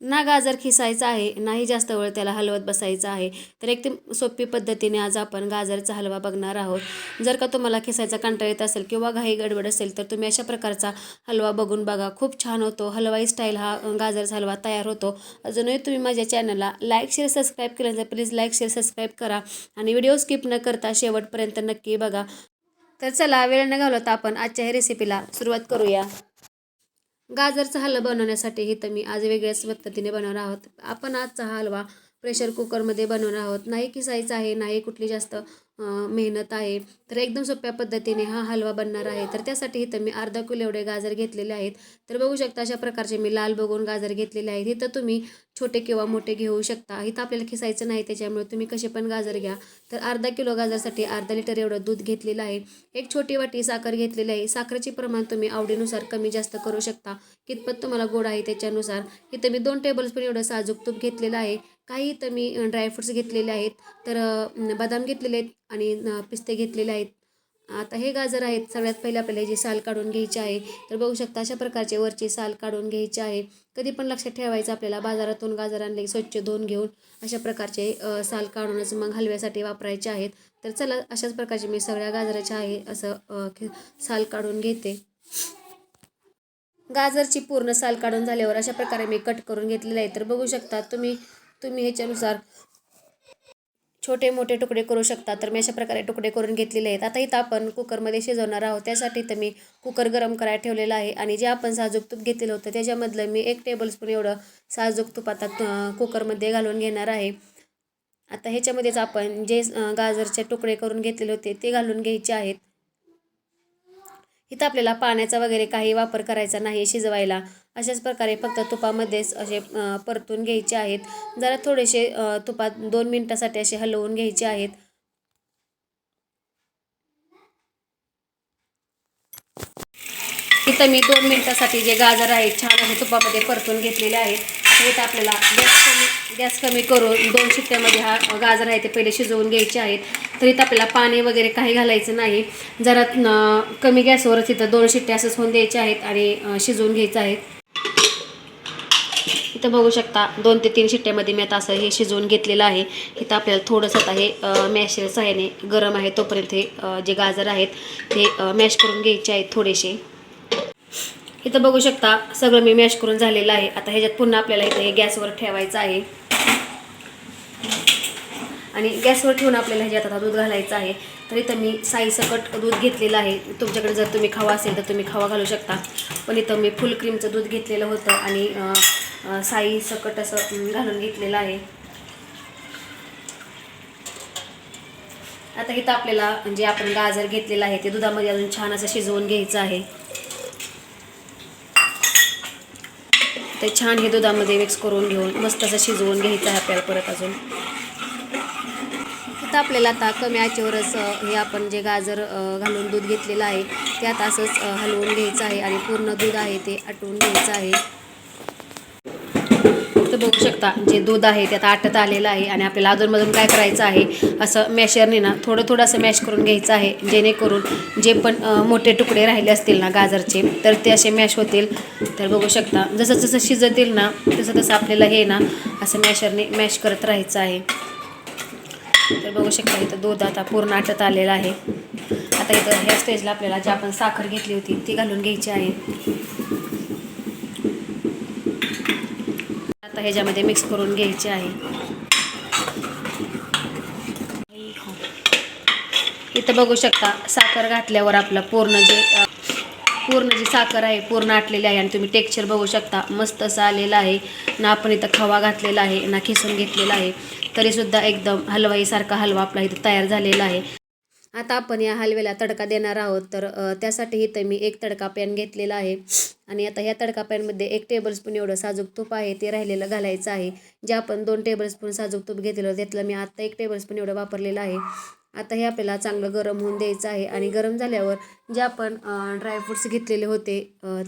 ना गाजर खिसायचा आहे, नाही जास्त वेळ त्याला हलवत बसायचं आहे. तर एकदम सोपी पद्धतीने आज आपण गाजरचा हलवा बघणार आहोत. जर का तुम्हाला खिसायचा कंटाळा येत असेल किंवा घाई गडबड असेल तर तुम्ही अशा प्रकारचा हलवा बघून बघा. खूप छान होतो. हलवाई स्टाईल हा गाजरचा हलवा तयार होतो. अजूनही तुम्ही माझ्या चॅनलला लाईक, शेअर, सबस्क्राईब केलं तर प्लीज लाईक, शेअर, सबस्क्राईब करा आणि व्हिडिओ स्किप न करता शेवटपर्यंत नक्की बघा. तर चला वेळ न घालवता आपण आजच्या ह्या रेसिपीला सुरुवात करूया. गाजरचा हलवा बनवण्यासाठी इथं मी आज वेगळ्याच पद्धतीने बनवणार आहोत. आपण आजचा हा हलवा प्रेशर कुकरमध्ये बनवणार आहोत. नाही किसायचा आहे, नाही कुठली जास्त मेहनत आहे. तर एकदम सोप्या पद्धतीने हा हलवा बनणार आहे. तर त्यासाठी इथं मी अर्धा किलो एवढे गाजर घेतलेले आहेत. तर बघू शकता अशा प्रकारचे मी लाल बघून गाजर घेतलेले आहेत. इथं तुम्ही छोटे किंवा मोठे घेऊ शकता. इथं आपल्याला खिसायचं नाही त्याच्यामुळे तुम्ही कसे पण गाजर घ्या. तर अर्धा किलो गाजरसाठी अर्धा लिटर एवढं दूध घेतलेलं आहे. एक छोटी वाटी साखर घेतलेली आहे. साखरेचे प्रमाण तुम्ही आवडीनुसार कमी जास्त करू शकता. कितपत तुम्हाला गोड आहे त्याच्यानुसार. इथं मी 2 टेबलस्पून एवढं साजूक तूप घेतलेलं आहे. काही इथं मी ड्रायफ्रुट्स घेतलेले आहेत. तर बदाम घेतलेले आहेत आणि पिस्ते घेतलेले आहेत. आता हे गाजर आहेत. सगळ्यात पहिले आपल्याला जी साल काढून घ्यायची आहे. तर बघू शकता अशा प्रकारचे वरची साल काढून घ्यायची आहे. कधी पण लक्षात ठेवायचं आपल्याला बाजारातून गाजर आणले स्वच्छ धुवून घेऊन अशा प्रकारचे साल काढूनच मग हलव्यासाठी वापरायचे आहेत. तर चला अशाच प्रकारचे मी सगळ्या गाजराच्या आहे असं साल काढून घेते. गाजरची पूर्ण साल काढून झाल्यावर अशा प्रकारे मी कट करून घेतलेले आहे. तर बघू शकता तुम्ही ह्याच्यानुसार छोटे मोठे तुकडे करू शकता. तर मी अशा प्रकारे तुकडे करून घेतलेले आहेत. आता इथं आपण कुकरमध्ये शिजवणार आहोत. त्यासाठी तर मी कुकर गरम करायला ठेवलेला आहे आणि जे आपण साजूक तूप घेतलेलं होतं त्याच्यामधलं मी 1 टेबलस्पून एवढं साजूक तूप आता कुकरमध्ये घालून घेणार आहे. आता ह्याच्यामध्येच आपण जे गाजरचे तुकडे करून घेतलेले होते ते घालून घ्यायचे आहेत. इथं आपल्याला पाण्याचा वगैरे काही वापर करायचा नाही शिजवायला. अशाच प्रकारे फक्त तुपामध्येच असे परतून घ्यायचे आहेत. जरा थोडेसे तुपात 2 मिनिटासाठी असे हलवून घ्यायचे आहेत. इथं मी 2 मिनिटासाठी जे गाजर आहेत छान असे तुपामध्ये परतून घेतलेले आहेत. तर इथं आपल्याला गॅस कमी करून 2 शिट्ट्यामध्ये हा गाजर आहे ते पहिले शिजवून घ्यायचे आहेत. तर इथं आपल्याला पाणी वगैरे काही घालायचं नाही. जरा कमी गॅसवरच इथं 2 शिट्ट्या असंच होऊन द्यायच्या आहेत आणि शिजवून घ्यायचं आहे. इथं बघू शकता 2 ते 3 शिट्ट्यामध्ये मी आता असं हे शिजवून घेतलेलं आहे. इथं आपल्याला थोडंसं आता हे मॅशर सहाय्याने गरम आहे तोपर्यंत हे जे गाजर आहेत ते मॅश करून घ्यायचे आहेत थोडेसे. इथं बघू शकता सगळं मी मॅश करून झालेलं आहे. आता ह्याच्यात पुन्हा आपल्याला इथं हे गॅसवर ठेवायचं आहे आणि गॅसवर ठेवून आपल्याला ह्याच्यात आता दूध घालायचं आहे. तर इथं मी साईसकट दूध घेतलेलं आहे. तुमच्याकडे जर तुम्ही खवा असेल तर तुम्ही खवा घालू शकता. पण इथं मी फुल क्रीमचं दूध घेतलेलं होतं आणि साईसकट असं घालून घेतलेलं आहे. आता इथं आपल्याला जे आपण गाजर घेतलेलं आहे ते दुधामध्ये अजून छान असं शिजवून घ्यायचं आहे. ते छान हे दुधामध्ये मिक्स करून घेऊन मस्त असं शिजवून घ्यायचं आहे आपल्याला परत अजून. इथं आपल्याला आता कमी आचेवरच हे आपण जे गाजर घालून दूध घेतलेलं आहे ते आता असंच हलवून घ्यायचं आहे आणि पूर्ण दूध आहे ते आटवून घ्यायचं आहे. तर बघू शकता जे दूध आहे ते आता आटत आलेलं आहे आणि आपल्याला अधूनमधून काय करायचं आहे असं मॅशरने ना थोडं असं मॅश करून घ्यायचं आहे. जेणेकरून जे पण मोठे तुकडे राहिले असतील ना गाजरचे तर ते असे मॅश होतील. तर बघू शकता जसं शिजतील ना तसं आपल्याला हे ना असं मॅशरने मॅश करत राहायचं आहे. तर बघू शकता इथं दूध आता पूर्ण आटत आलेलं आहे. आता इथं ह्या स्टेजला आपल्याला जी आपण साखर घेतली होती ती घालून घ्यायची आहे. आता ह्याच्यामध्ये मिक्स करून घ्यायचे आहे. इथं बघू शकता साखर घातल्यावर आपलं पूर्ण जी साखर आहे पूर्ण आटलेली आहे आणि तुम्ही टेक्स्चर बघू शकता मस्त असं आलेलं आहे ना. आपण इथं खवा घातलेला आहे ना खिसून घेतलेला आहे तरीसुद्धा एकदम हलवाईसारखा हलवा आपला इथं तयार झालेला आहे. आता आपण या हलव्याला तडका देणार आहोत. तर त्यासाठी इथं मी 1 तडका पॅन घेतलेला आहे आणि आता ह्या तडका पॅनमध्ये 1 टेबलस्पून एवढं साजूक तूप आहे ते राहिलेलं घालायचं आहे. जे आपण 2 टेबलस्पून साजूक तूप घेतलेलं त्यातलं मी आता 1 टेबलस्पून एवढं वापरलेलं आहे. आता हे आपल्याला चांगलं गरम होऊन द्यायचं आहे आणि गरम झाल्यावर जे आपण ड्रायफ्रुट्स घेतलेले होते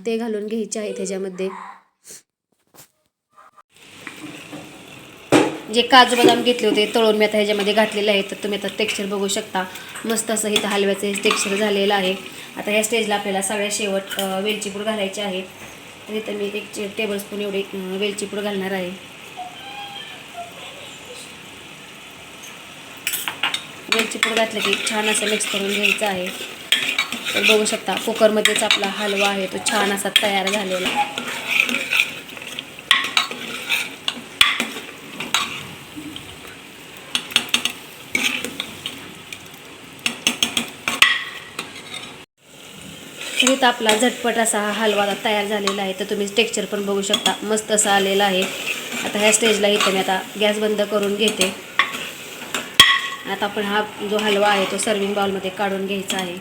ते घालून घ्यायचे आहे. त्याच्यामध्ये जे काजू बदाम घेतले होते तळून मी आता ह्याच्यामध्ये घातलेले आहे. तर तुम्ही आता टेक्स्चर बघू शकता मस्त असं इथं हलव्याचं हे टेक्स्चर झालेलं आहे. आता ह्या स्टेजला आपल्याला सगळ्या शेवट वेलची पूड घालायची आहे. तर इथं मी 1 टेबलस्पून एवढी वेलची पूड घालणार आहे. वेलची पूड घातलं की छान असं मिक्स करून घ्यायचं आहे. तर बघू शकता कुकरमध्येच आपला हलवा आहे तो छान असा तयार झालेला. तर इथं आपला झटपट असा हा हलवा तयार झालेला आहे. तर तुम्ही टेक्स्चर पण बघू शकता मस्त असं आलेलं आहे. आता ह्या स्टेजला इथं मी आता गॅस बंद करून घेते. आता आपण हा जो हलवा आहे तो सर्विंग बाउलमध्ये काढून घ्यायचा आहे.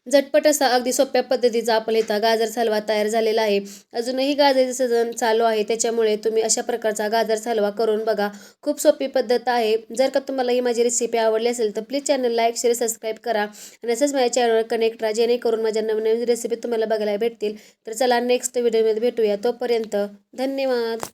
झटपट असा अगदी सोप्या पद्धतीचा आपल्या इथं गाजर हलवा तयार झालेला आहे. अजूनही गाजराचं सीझन चालू आहे, त्याच्यामुळे तुम्ही अशा प्रकारचा गाजर हलवा करून बघा. खूप सोपी पद्धत आहे. जर का तुम्हाला ही माझी रेसिपी आवडली असेल तर please channel like share subscribe करा आणि असंच माझ्या चॅनलवर कनेक्ट राहा, जेणेकरून माझ्या नवीन रेसिपी तुम्हाला बघायला भेटतील. तर चला नेक्स्ट व्हिडिओमध्ये भेटूया. तोपर्यंत धन्यवाद.